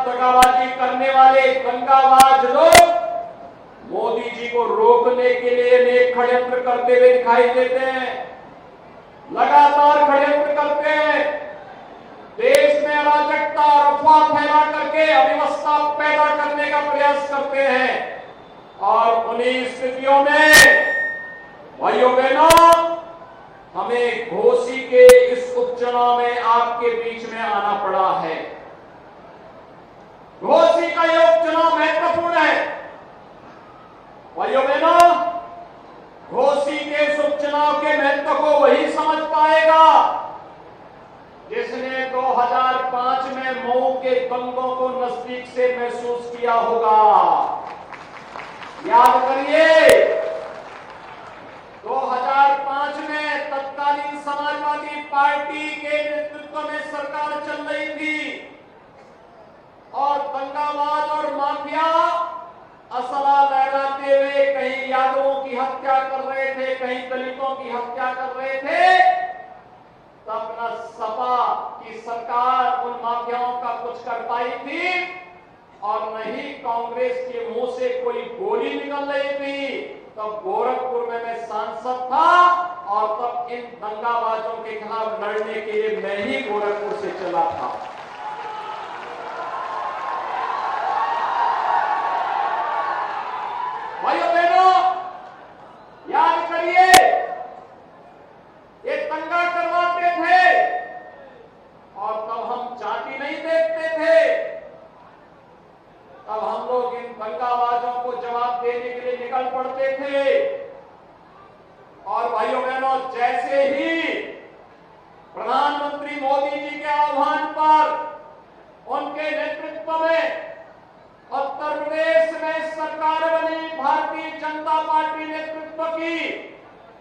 दगाबाजी करने वाले दंगाबाज लोग मोदी जी को रोकने के लिए अनेक षड्यंत्र करते हुए दिखाई देते हैं, लगातार षड्यंत्र करते हैं, देश में अराजकता और अफवाह फैला करके अव्यवस्था पैदा करने का प्रयास करते हैं। और उन्हीं स्थितियों में भाइयों बहनों, हमें घोसी के इस उपचुनाव में आपके बीच में आना पड़ा है। घोसी का यह उपचुनाव महत्वपूर्ण है। भाइयों बहनों, घोसी के इस उपचुनाव के महत्व को वही समझ पाएगा जिसने 2005 में मऊ के दंगों को नजदीक से महसूस किया होगा। याद करिए, 2005 में तत्कालीन समाजवादी पार्टी के नेतृत्व में सरकार चल रही थी और दंगाबाज और माफिया असला लहराते हुए कहीं यादवों की हत्या कर रहे थे, कहीं दलितों की हत्या कर रहे थे। तब न सपा की सरकार उन माफियाओं का कुछ कर पाई थी और न ही कांग्रेस के मुंह से कोई गोली निकल रही थी। तब गोरखपुर में मैं सांसद था और तब इन दंगाबाजों के खिलाफ लड़ने के लिए मैं ही गोरखपुर से चला था। भाइयों बहनों, याद करिए, ये दंगा करवाते थे और तब हम चाटी नहीं देखते थे। तब हम लोग इन दंगाबाजों को जवाब देने के लिए निकल पड़ते थे। और भाइयों बहनों, जैसे ही प्रधानमंत्री मोदी जी के आह्वान पर उनके नेतृत्व में उत्तर प्रदेश में सरकार बनी भारतीय जनता पार्टी नेतृत्व की,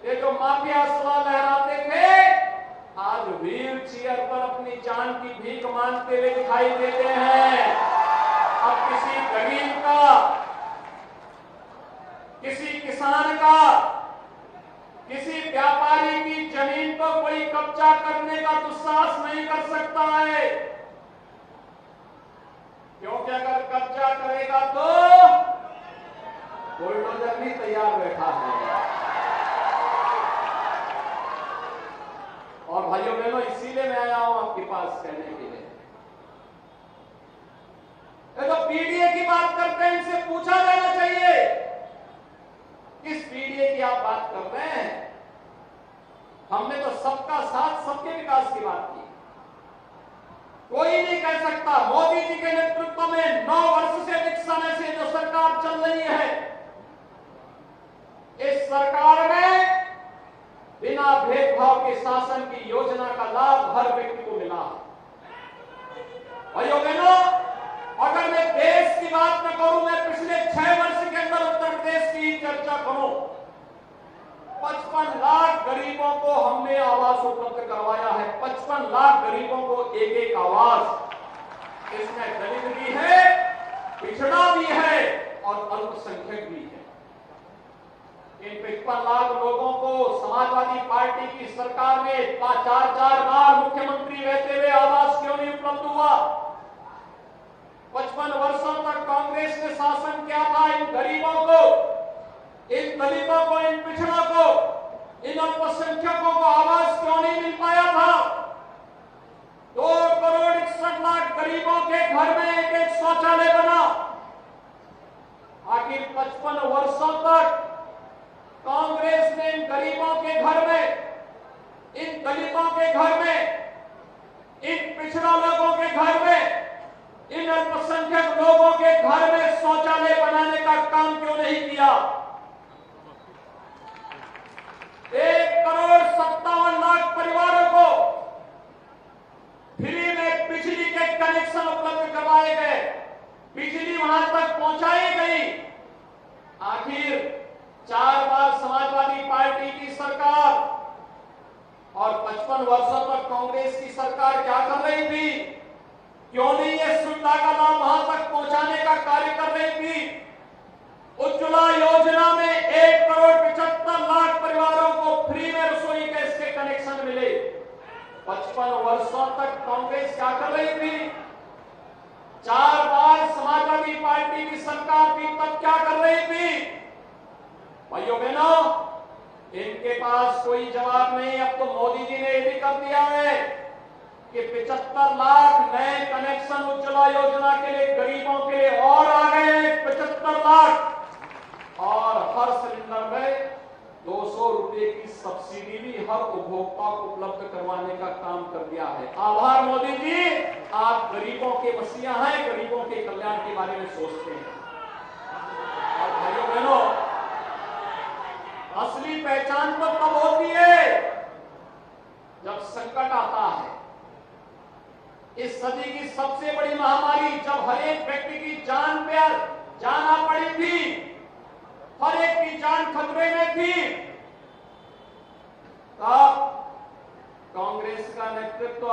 ये जो माफिया असला लहराते थे आज व्हील चेयर पर अपनी जान की भीख मांगते हुए दिखाई देते हैं। अब किसी गरीब का, किसी किसान का, किसी व्यापारी की जमीन पर कोई कब्जा करने का दुस्साहस नहीं कर सकता है, क्योंकि अगर कब्जा करेगा तो बुलडोजर भी तैयार बैठा है। और भाइयों बहनों, इसीलिए मैं आया हूं आपके पास कहने के लिए, ये तो पीडीए की बात करते हैं, इनसे पूछा जाना चाहिए किस पीडीए की आप बात कर रहे हैं। हमने तो सबका साथ सबके विकास की बात की। कोई नहीं कह सकता मोदी जी के नेतृत्व में 9 वर्ष से अधिक समय से जो सरकार चल रही है, इस सरकार में बिना भेदभाव के शासन की योजना का लाभ हर व्यक्ति को मिला। भाइयों बहनों, अगर मैं देश की बात न करूं, मैं पिछले 6 वर्ष के अंदर उत्तर प्रदेश की चर्चा करूं, 55 लाख गरीबों को हमने आवास उपलब्ध करवाया है। 55 लाख गरीबों को एक एक आवास। इसमें दलित भी है, पिछड़ा भी है और अल्पसंख्यक भी है। इन 55 लाख लोगों को समाजवादी पार्टी की सरकार ने 4 बार मुख्यमंत्री रहते हुए आवास क्यों नहीं उपलब्ध हुआ? 55 वर्षों तक कांग्रेस ने शासन किया था। इन गरीबों को, इन दलितों को, इन पिछड़ों को, इन अल्पसंख्यकों को आवास क्यों नहीं मिल पाया था? 2 करोड़ 61 लाख गरीबों के घर में एक एक शौचालय बना। आखिर 55 वर्षों तक कांग्रेस ने इन गरीबों के घर में, इन दलितों के घर में, इन पिछड़ा लोगों के घर में, इन अल्पसंख्यक लोगों के घर में शौचालय बनाने का काम क्यों नहीं किया? 1 करोड़ 57 लाख परिवारों को फ्री में बिजली के कनेक्शन उपलब्ध करवाए गए, बिजली वहां तक पहुंचाई गई। आखिर 4 बार समाजवादी पार्टी की सरकार और 55 वर्षों तक कांग्रेस की सरकार क्या कर रही थी? क्यों नहीं ये सुविधा का लाभ वहां तक पहुंचाने का कार्य कर रही थी? उज्ज्वला योजना में 1 करोड़ 75 लाख परिवारों को फ्री में रसोई गैस के कनेक्शन मिले। 55 वर्षों तक कांग्रेस क्या कर रही थी? 4 बार की सरकार थी तब क्या कर रही थी? भाइयों बहनों, इनके पास कोई जवाब नहीं। अब तो मोदी जी ने यह भी कर दिया है कि 75 लाख नए कनेक्शन उज्ज्वला योजना के लिए गरीबों के लिए और आ गए 75 लाख, और हर सिलेंडर में 200 रुपए की सब्सिडी भी हर उपभोक्ता को उपलब्ध करवाने का काम कर दिया है। आभार मोदी जी, आप गरीबों के मसीहा हैं, गरीबों के कल्याण के बारे में सोचते हैं। और भाइयों बहनों, असली पहचान तो तब होती है जब संकट आता है। इस सदी की सबसे बड़ी महामारी जब हर एक व्यक्ति की जान पे जाना पड़ी थी, हर एक की जान खतरे में थी, तब कांग्रेस का नेतृत्व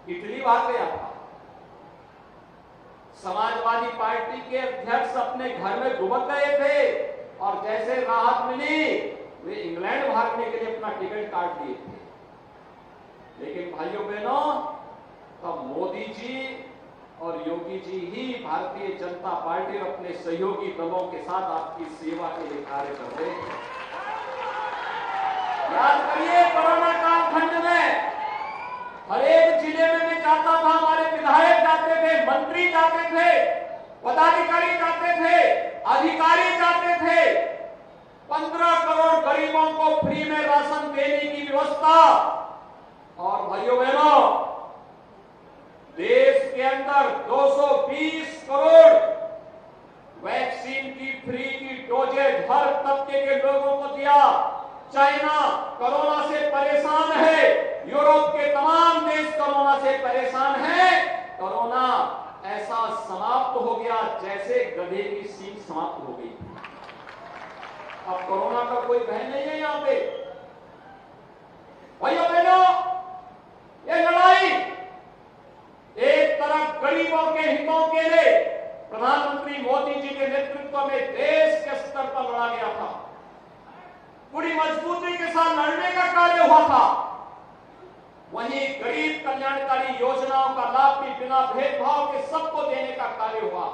इटली भाग गया था। समाजवादी पार्टी के अध्यक्ष अपने घर में दुबक गए थे, और जैसे राहत मिली वे इंग्लैंड भागने के लिए अपना टिकट काट लिए थे। लेकिन भाइयों बहनों, तब मोदी जी और योगी जी ही भारतीय जनता पार्टी और अपने सहयोगी दलों के साथ आपकी सेवा के लिए कार्य कर रहे हैं। याद करिए, कोरोना कालखंड में हर एक जिले में मैं जाता था, हमारे विधायक जाते थे, मंत्री जाते थे, पदाधिकारी जाते थे, अधिकारी जाते थे। 15 करोड़ गरीबों को फ्री में राशन देने की व्यवस्था। और भाइयों बहनों, देश के अंदर 220 करोड़ वैक्सीन की फ्री की डोजेज हर तबके के लोगों को दिया। चाइना कोरोना से परेशान है, यूरोप के तमाम देश कोरोना से परेशान है। कोरोना ऐसा समाप्त हो गया जैसे गधे की सींग समाप्त हो गई। अब कोरोना का कोई भय नहीं है यहां पे। भाइयों बहनों, ये लड़ाई एक तरफ गरीबों के हितों के लिए प्रधानमंत्री मोदी जी के नेतृत्व में देश के स्तर पर लड़ा गया था, पूरी मजबूती के साथ लड़ने का कार्य हुआ था। वहीं गरीब कल्याणकारी योजनाओं का लाभ भी बिना भेदभाव के सबको देने का कार्य हुआ।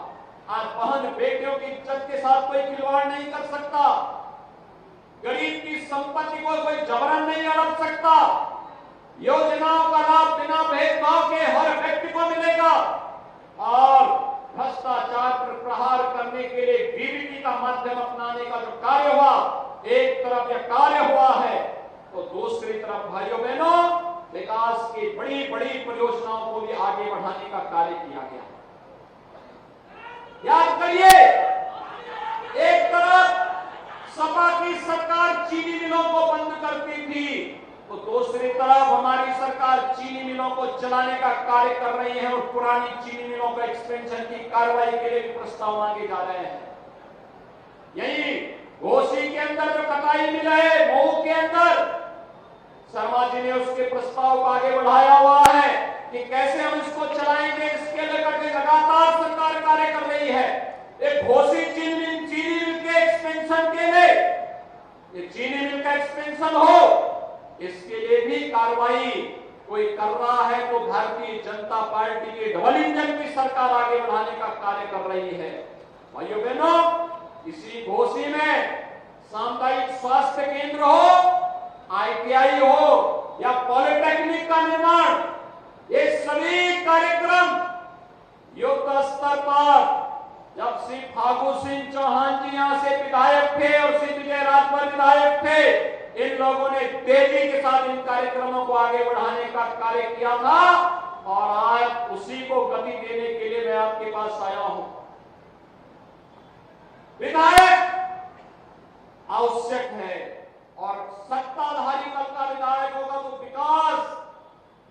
आज बहन बेटियों की इज्जत के साथ कोई खिलवाड़ नहीं कर सकता, गरीब की संपत्ति को कोई जबरन नहीं हड़प सकता। योजनाओं का लाभ बिना भेदभाव के हर व्यक्ति को मिलेगा, और भ्रष्टाचार पर प्रहार करने के लिए डीबीटी का माध्यम अपनाने का जो कार्य हुआ, एक तरफ यह कार्य हुआ है तो दूसरी तरफ भाइयों बहनों विकास की बड़ी बड़ी परियोजनाओं को भी आगे बढ़ाने का कार्य किया गया। याद करिए, एक तरफ सपा की सरकार चीनी मिलों को बंद करती थी, तो दूसरी तरफ हमारी सरकार चीनी मिलों को चलाने का कार्य कर रही है, और पुरानी चीनी मिलों का एक्सपेंशन की कार्रवाई के लिए प्रस्ताव मांगे जा रहे हैं। यही घोसी के अंदर जो कटाई मिल है, मऊ के अंदर, शर्मा जी ने उसके प्रस्ताव को आगे बढ़ाया हुआ है कि कैसे हम इसको चलाएंगे। इसके लेकर के लगातार सरकार कार्य कर रही है। एक घोसी चीनी मिल के एक्सपेंशन के लिए, ये चीनी मिल का एक्सपेंशन हो, इसके लिए भी कार्रवाई कोई कर रहा है तो भारतीय जनता पार्टी की डबल इंजन की सरकार आगे बढ़ाने का कार्य कर रही है। भाइयों बहनों, इसी घोसी में सामुदायिक स्वास्थ्य केंद्र हो, ITI हो या पॉलिटेक्निक का निर्माण, ये सभी कार्यक्रम युद्ध स्तर पर जब श्री फागू सिंह चौहान जी यहां से विधायक थे और श्री विजय राजभर विधायक थे, इन लोगों ने तेजी के साथ इन कार्यक्रमों को आगे बढ़ाने का कार्य किया था, और आज उसी को गति देने के लिए मैं आपके पास आया हूं। विधायक आवश्यक है, और सत्ताधारी दल का विधायक होगा तो विकास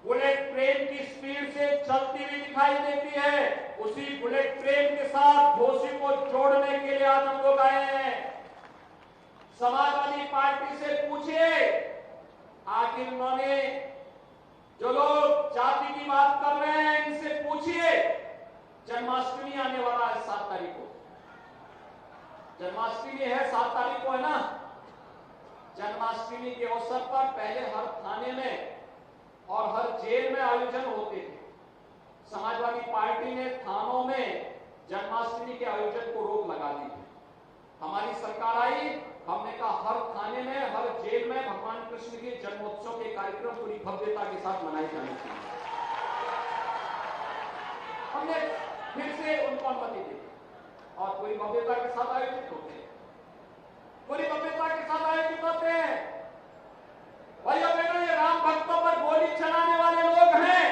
बुलेट ट्रेन की स्पीड से चलती हुई दिखाई देती है। उसी बुलेट ट्रेन के साथ घोसी को जोड़ने के लिए आज हम लोग आए हैं। समाजवादी पार्टी से पूछिए, आखिर उन्होंने जो लोग जाति की बात कर रहे हैं इनसे पूछिए, जन्माष्टमी आने वाला है 7 तारीख को, जन्माष्टमी है 7 तारीख को, है ना। जन्माष्टमी के अवसर पर पहले हर थाने में और हर जेल में आयोजन होते थे। समाजवादी पार्टी ने थानों में जन्माष्टमी के आयोजन को रोक लगा दी थी। हमारी सरकार आई, हमने कहा हर थाने में, हर जेल में भगवान कृष्ण के जन्मोत्सव के कार्यक्रम पूरी भव्यता के साथ मनाए जाने चाहिए। हमने फिर से उनको अनुमति दी और पूरी भव्यता के साथ आयोजित होते हैं, पूरी भव्यता के साथ आयोजित होते हैं। भाइयों बहनों, ये राम भक्तों पर गोली चलाने वाले लोग हैं,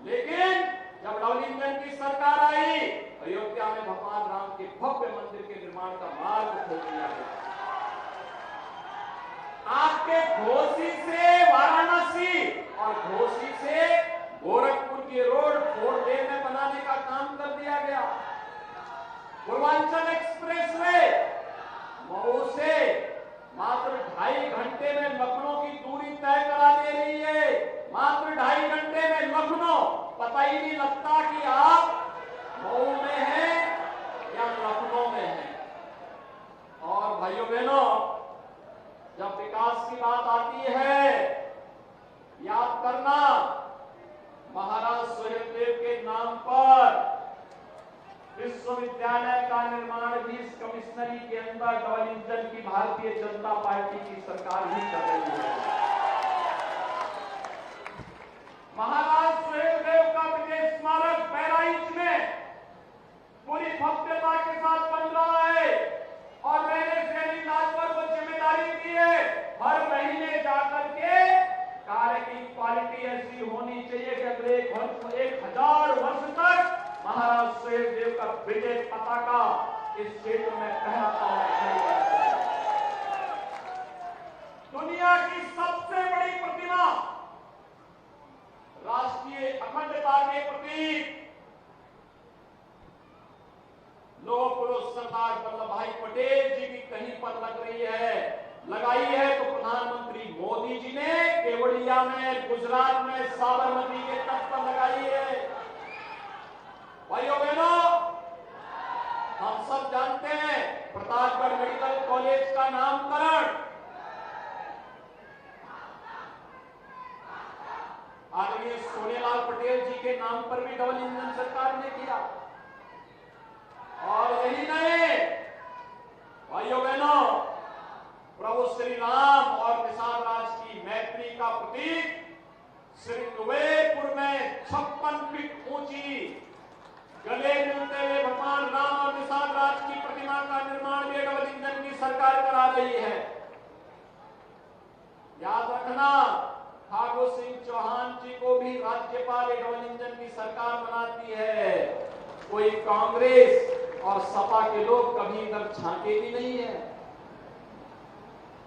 लेकिन जब डबल इंजन की सरकार आई, अयोध्या में भगवान राम के भव्य मंदिर के निर्माण का मार्ग खोल दिया गया। आपके घोसी से वाराणसी और घोसी से गोरखपुर की रोड 4 लेन में बनाने का काम कर दिया गया। पूर्वांचल एक्सप्रेसवे मऊ से मात्र 2.5 घंटे में लखनऊ की दूरी तय करा दे रही है। मात्र 2.5 घंटे में लखनऊ, पता ही नहीं लगता कि आप मऊ में हैं या लखनऊ में हैं। और भाइयों बहनों, जब विकास की बात आती है, याद करना, महाराज सुहेलदेव के नाम पर विश्वविद्यालय का निर्माण भी इस कमिश्नरी के अंदर डबल इंजन की भारतीय जनता पार्टी की सरकार ही कर रही है। महाराज सुहेलदेव का विजय स्मारक बहराइच में पूरी भव्यता के साथ बन रहा है और मैंने श्री राजभर को जिम्मेदारी दी है, हर महीने जाकर के कार्य की क्वालिटी ऐसी होनी चाहिए कि अगले 1000 वर्ष तक महाराज सुहेलदेव का विजय पताका इस क्षेत्र में फहराता हुआ। दुनिया की सबसे बड़ी प्रतिमा, राष्ट्रीय अखंडता के प्रतीक लौह पुरुष सरदार वल्लभ भाई पटेल जी की कहीं पर लग रही है, लगाई है तो प्रधानमंत्री मोदी जी ने केवड़िया में, गुजरात में साबरमती के तट पर लगाई है। भाइयों बहनों, हम सब जानते हैं प्रतापगढ़ मेडिकल कॉलेज का नामकरण आदरणीय सोनेलाल पटेल जी के नाम पर भी डबल इंजन सरकार ने किया। और यही नहीं, भाइयों बहनों, प्रभु श्री राम और निषाद राज की मैत्री का प्रतीक श्री कुबेरपुर में 56 फीट ऊंची गले मिलते हुए भगवान राम और निषाद राज की प्रतिमा का निर्माण भी डबल इंजन की सरकार करा रही है। याद रखना, ठाकुर सिंह चौहान जी को भी राज्यपाल डबल इंजन की सरकार बनाती है। कोई कांग्रेस और सपा के लोग कभी इधर झांके भी नहीं है।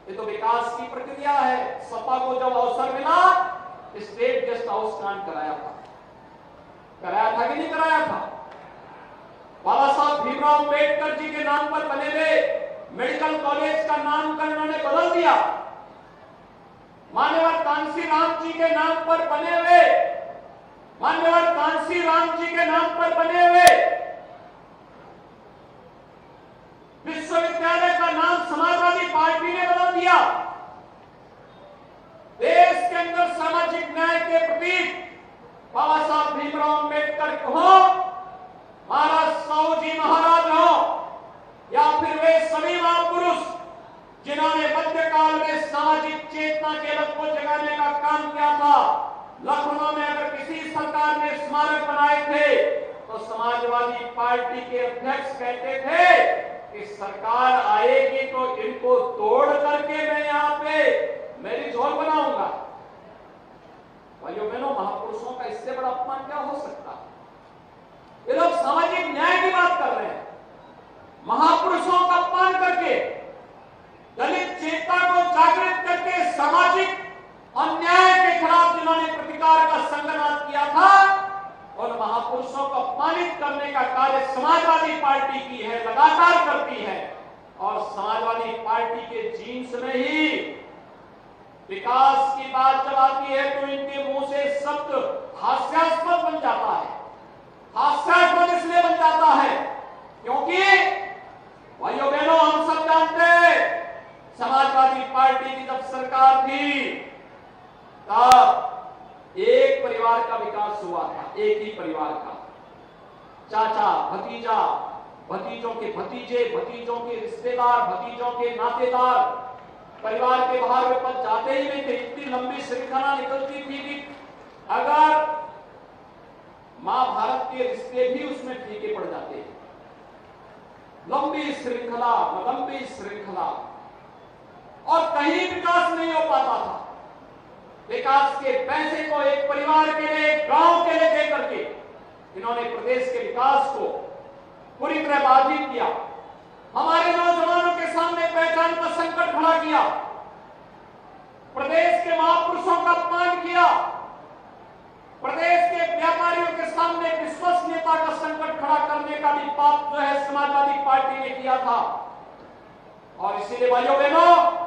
ये तो विकास की प्रक्रिया है। सपा को जब अवसर मिला, स्टेट गेस्ट हाउस कांड कराया था कि नहीं कराया था? बाबा साहब भीमराव अंबेडकर जी के नाम पर बने हुए मेडिकल कॉलेज का नामकरण उन्होंने बदल दिया। मान्यवर कांसी राम जी के नाम पर बने हुए, मान्यवर कांसी राम जी के नाम पर बने हुए विश्वविद्यालय का नाम समाजवादी पार्टी ने बदल दिया। देश के अंदर सामाजिक न्याय के प्रतीक बाबा साहब भीमराव अंबेडकर हो, महाराज साहू जी महाराज हो, या फिर वे सभी महापुरुष जिन्होंने मध्यकाल में सामाजिक चेतना के लक्ष्य को जगाने का काम किया था। लखनऊ में अगर किसी सरकार ने स्मारक बनाए थे तो समाजवादी पार्टी के अध्यक्ष कहते थे कि सरकार आएगी तो इनको तोड़ करके मैं यहाँ पे मेरी झोल बनाऊंगा। भाइयों बहनों, महापुरुषों का इससे बड़ा अपमान क्या हो सकता है? ये लोग सामाजिक न्याय की बात कर रहे हैं, महापुरुषों का अपमान करके, दलित चेतना को जागृत करके, सामाजिक अन्याय के खिलाफ जिन्होंने प्रतिकार का संघनाद किया था, और महापुरुषों को अपमानित करने का कार्य समाजवादी पार्टी की है, लगातार करती है। और समाजवादी पार्टी के जीन्स में ही विकास की बात जब आती है तो इनके मुंह से शब्द हास्यास्पद बन जाता है। हास्यास्पद इसलिए बन जाता है क्योंकि भाइयों बहनों, हम सब जानते हैं समाजवादी पार्टी की जब सरकार थी तब एक परिवार का विकास हुआ था, एक ही परिवार का। चाचा, भतीजा, भतीजों के भतीजे, भतीजों के रिश्तेदार, भतीजों के नातेदार परिवार के बाहर वे पद जाते ही नहीं थे। इतनी लंबी श्रृंखला निकलती थी कि अगर महाभारत के रिश्ते भी उसमें फीके पड़ जाते। लंबी श्रृंखला, लंबी श्रृंखला, और कहीं विकास नहीं हो पाता था। विकास के पैसे को एक परिवार के लिए, एक गांव के लिए देकर के इन्होंने प्रदेश के विकास को पूरी तरह बाधित किया। हमारे नौजवानों के सामने पहचान का संकट खड़ा किया, प्रदेश के महापुरुषों का अपमान किया, प्रदेश के व्यापारियों के सामने विश्वसनीयता का संकट खड़ा करने का भी पाप जो है समाजवादी पार्टी ने किया था। और इसीलिए भाइयों बहनों,